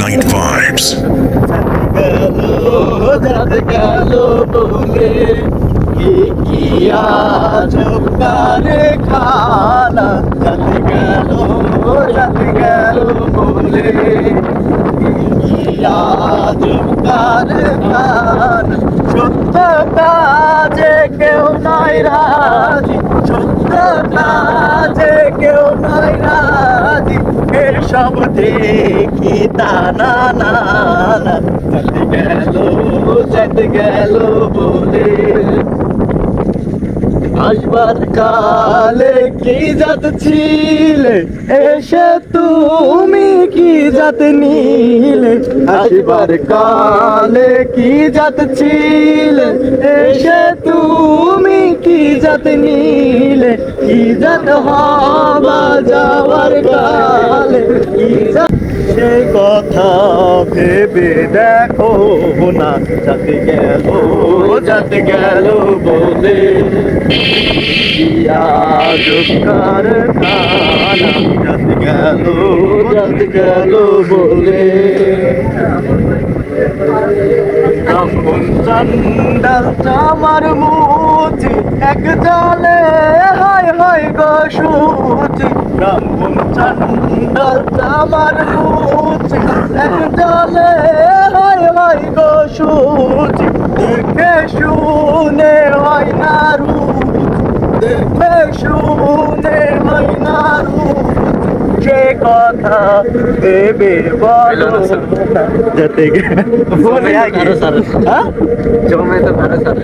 Night Vibes. যাতে গেল বলে কি আজব কারখানা যাতে গেল বলে কি আজব কারখানা সত্য কাজে কেউ নাই রাজি সত্য কাজে কেউ নাই রাজি এসব দেখি তা না না না যেতে গেল বলে আসবার কালে কি জাত ছিলে এসে তুমি কি জাত নিলে আসবার কালে কি জাত ছিলে এসে তুমি কি জাত নিলে কি জাত হবা যাওয়ার কালে কি জাত সে কথা ভেবে দেখো না যাতে গেল বলে আজব কারখানা যাতে গেল বলে ব্রাহ্মণ চান্ডাল আমার মুচি এক জলে হায় হায় গো সুচি ব্রাহ্মণ চান্ডাল আমার মুচি এক জলে হায় হায় গো সুচি দেখে শুনে হয় না রুচি দেখে শুনে হয় না রুচি সে কথা ভেবে বলো যাতে জমে তো ভালো সারে